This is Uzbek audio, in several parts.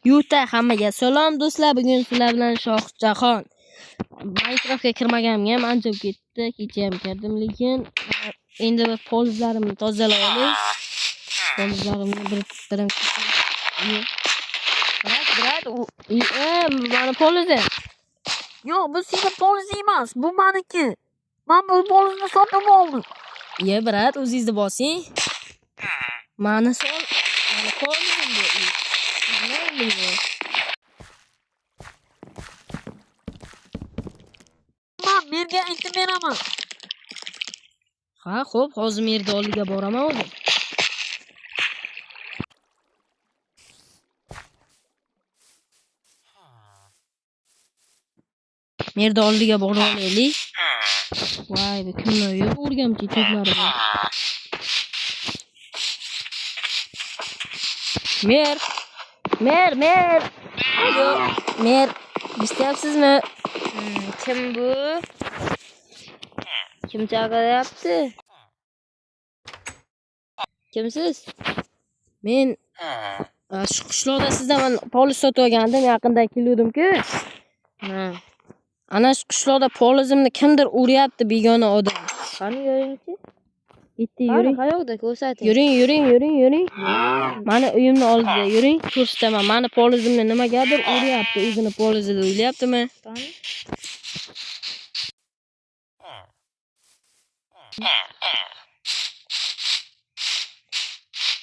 Yuta hammaga salom do'stlar. Bugun sizlar bilan Shohjahon. Minecraftga kirmaganimga ancha ketdi. Kecha ham kirdim, lekin endi polizlarimni tozalaylik. Polizlarimni birim mana polizi. Yo'q, bu sizning poliz emas, bu meniki. Men bu polizni sotib oldim. Ye, brat, o'zingizni bosing. Mana sol, mana polizim bu. Menga aytib beraman. Ha, xo'p, hozir merda oldiga boraman o'zi. Merda oldiga borib olaylik. Voy, bu kimlar yo'q o'rgamchi to'plari bor. Mer. Alo, mer. Eshityapsizmi? Kim bu? Kim chaqiryapti? Kimsiz? Men shu qishloqda sizdan poliz sotib olgandim, yaqinda kelgandim-ku. Ana shu qishloqda polizimni kimdir uryapti, begona odam. Qani yuringchi? Bitta yuring. Qayoqda ko'rsating? Yuring. Mana uyimni oldida yuring, ko'rsataman. Mana polizimni nimagadir uryapti, o'zini polizida o'ylayaptimi?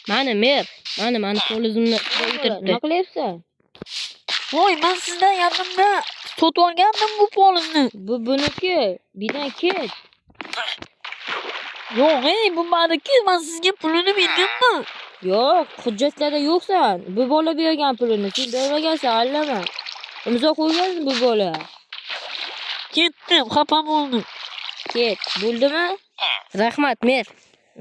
Mana mer, mana polizimni o'tiribdi. Nima qilyapsan? Voy, men sizdan yaqinda sotib olgandim bu polizni. Bu buniki. Bidan ket. Yo'q, bu meniki. Men sizga pulini berganman. Yo'q, hujjatlarda yo'qsan. Bu bola bergan pulini. Sen bermagansan, allama. Imzo qo'ygansiz bu bola. Ketdim, xafa bo'ldim. Ket, bo'ldimi? Rahmat, mer.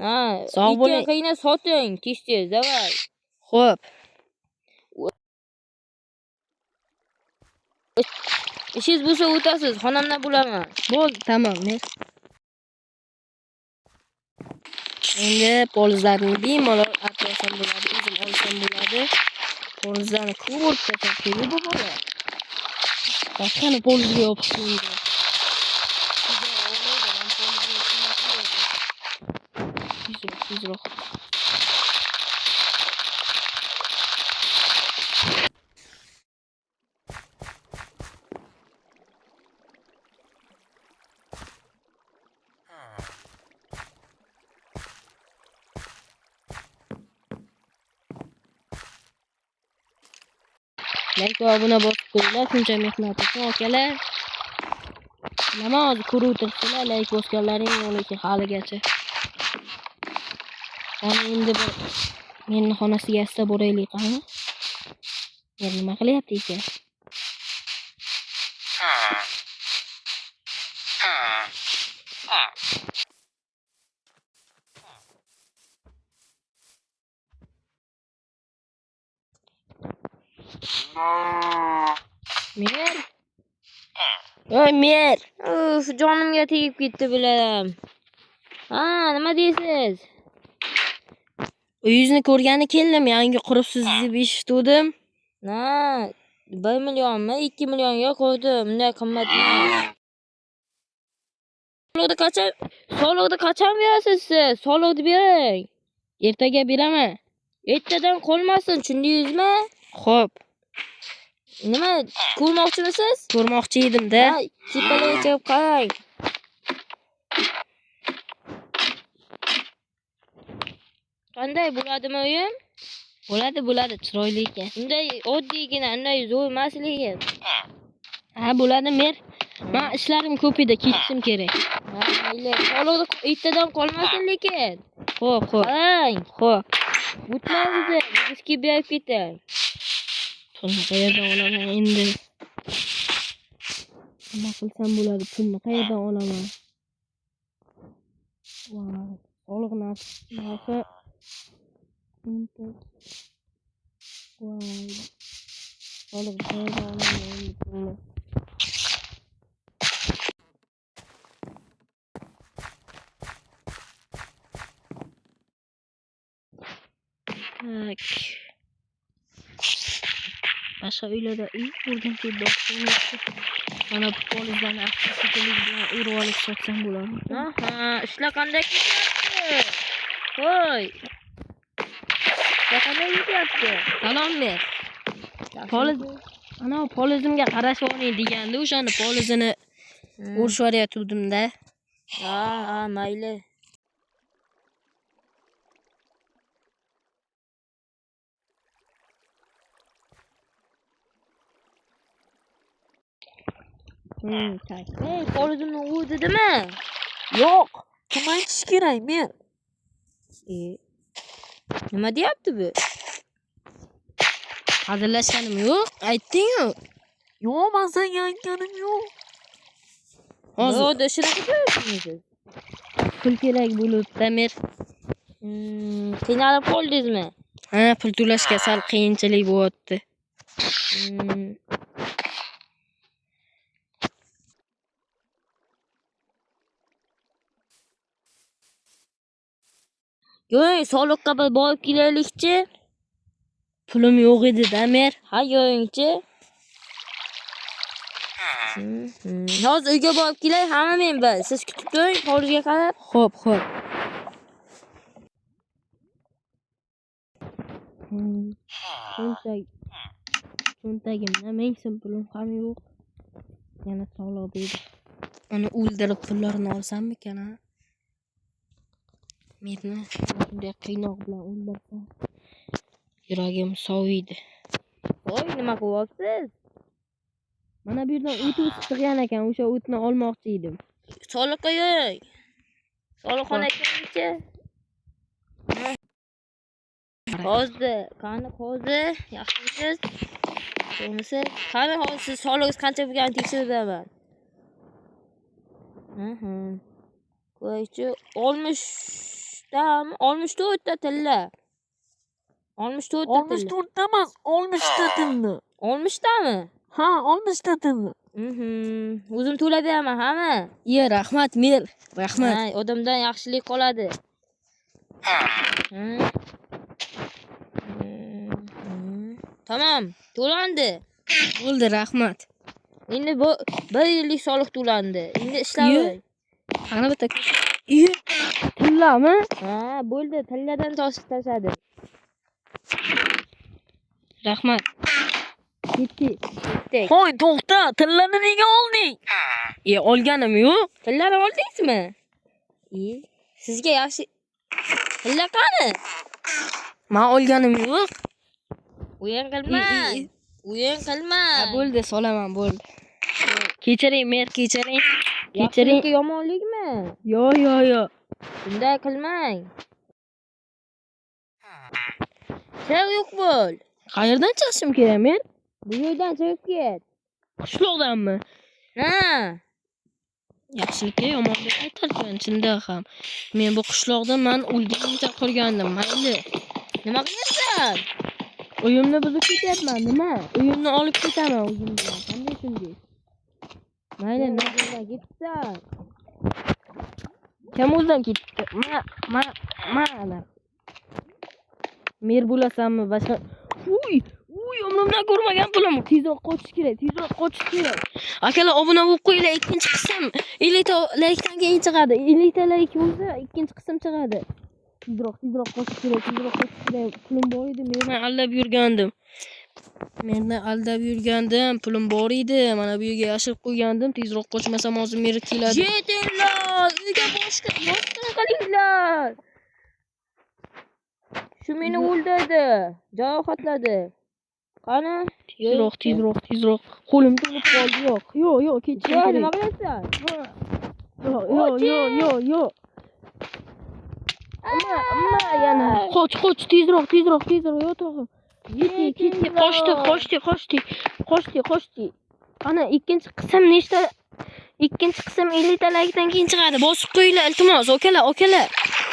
Ha, sog' bo'ling. Ikkina soting, tez, davay. Xo'p. Ishingiz bo'lsa o'tasiz, xonamdan bo'laman. Bo'ldi, tamom, mer. Endi polizlarni bemalol atrofdan bo'ladi, o'zim olsam bo'ladi. Polizlarni ko'rib tashab bu bola. Boshqani polizga yopishdi. Tezroq. Like va obuna bosib qo'yinglar, shuncha mehnat uchun akalar. Namoz ko'rib o'tirsizlar, like bosganlaring yo'qki haligacha. Mana endi bir meni xonasiga asta boraylik, qani? Yana nima qilyapti ekan? Mer. Voy mer. Uf, jonimga tegib ketdi biladim. Ha, nima deysiz? Uyingizni ko'rgani keldim, yangi quribsiz deb eshitdim. Ha, 1 millionmi, 2 millionga qo'ydim. Bunday qimmat emas. So'log'da qachon berasiz siz? So'log'ni bering. Ertaga beraman. Ertadan qolmasin, tushundingizmi? Xo'p. Nima, ko'rmoqchimisiz? Ko'rmoqchi edim-da. Ha, tepaga chiqib qarang. Qanday bo'ladimi uyim? Bo'ladi, chiroyli ekan. Unday oddiygina, unday zo'r emas lekin. Ha, bo'ladi mer. Men ishlarim ko'p edi, ketishim kerak. Ha, mayli. So'log'da ertadan qolmasin lekin. Xo'p. Qarang, xo'p. O'tmaydi, bizga berib ketay. Pulni qayerdan olaman endi? Nima qilsam bo'ladi? Pulni qayerdan olaman? Voy, soliq narxi. Voy. Soliq qayerdan olaman endi pulni? Tak. Boshqa uylarda urgancha boqdim. Mana bu polizlarni asta-sekinlik bilan urib olib sotsam bo'ladimi? Aha, ishlar qanday ketyapti? Voy. Ishlar qanday ketyapti? Salom ber. Poliz ana polizimga qarash oling deganda o'shani polizini urishib yuborayotgandim-da. Ha, mayli. Polizimni urdidimi? Yo'q. Kim aytish kerak men? Nima deyapti bu? Hazillashganim yo'q, aytding-ku. Yo'q, men senga aytganim yo'q. Hozir shunaqa deyapsiz. Pul kerak bo'libdi, mer. Qiynalib qoldingizmi? Ha, pul to'lashga sal qiyinchilik bo'lyapti. Yo'q, soliqqa bir borib kelaylikchi. Pulim yo'q edi-da, mer. Ha, yo'qingchi. Hozir uyga borib kelay, hamma men bir. Siz kutib turing, hovliga qarab. Xo'p. Cho'ntagimda ming so'm pulim ham yo'q. Yana soliq berdi. Uni o'ldirib pullarini olsammikan, ha? Meni bunday qiynoq bilan o'ldirsam, yuragim soviydi. Voy, nima qilyapsiz? Mana bu yerdan o't sig'gan ekan, o'sha o'tni olmoqchi edim. Soliqqa yo'q. Soliqxona kelingchi. Hozir, qani hozir, yaxshimisiz? To'g'risi, qani hozir siz soliqingiz qancha bo'lganini tekshiraman. Qo'ychi 64 ta tilla. 64 ta tilla. 64 ta emas, 60 ta tilla. 60 tami? Ha, 60 ta tilla. O'zim to'lab beraman, hamma. Rahmat, mer. Rahmat. Odamdan yaxshilik qoladi. Tamam, to'landi. Bo'ldi, rahmat. Endi bu 1 yillik soliq to'landi. Endi ishlayver. Qani bitta. Tillami? Ha, bo'ldi. Tilladan toshib tashladi. Rahmat. Ketdi. Hoy, to'xta. Tillani nega olding? Olganim yo'q. Tillani oldingizmi? Sizga yaxshi tilla qani? Men olganim yo'q. O'yin qilma. Bo'ldi, solaman, bo'ldi. Kechiring, mer, kechiring. Kechiring. Yomonlikmi? Yo'q. Bunday qilmang. Chiq yo'q bo'l. Qayerdan chiqishim kerak men? Bu yerdan chiqib ket. Qishloqdanmi? Ha. Yaxshilikka yomonlik aytarkan, chinda ham. Men bu qishloqda men o'lguncha qurgandim, mayli. Nima qilyapsan? Uyimni buzib ketyapman, nima? Uyimni olib ketaman o'zim bilan. Qanday shunday? Mayli, nima ketsan? Kim o'zdan ketdi? Mana. Mer bo'lasanmi? Boshqa. Uy, umrimdan ko'rmagan pulim. Tezroq qochish kerak. Akalar, obuna bo'lib qo'yinglar, ikkinchi qism 50 ta laykdan keyin chiqadi. 50 ta layk bo'lsa, ikkinchi qism chiqadi. Tezroq qochish kerak. Pulim bor edi, meni aldab yurgandim. Pulim bor edi. Mana bu yerga yashirib qo'ygandim. Tezroq qochmasam hozir meri keladi. Yetinglar, uyga boshqa qilinglar. Shu meni o'ldirdi, jarohatladi. Qani? Tezroq. Qo'lim to'lib qoldi. Yo'q, ketishim kerak. Nima qilyapsan? Yo'q. Amma yana. Qoch, tezroq, yo'q. Ketdi. Qochdi. Ana ikkinchi qism nechta? Ikkinchi qism 50 ta laykdan keyin chiqadi. Bosib qo'yinglar, iltimos, okalar.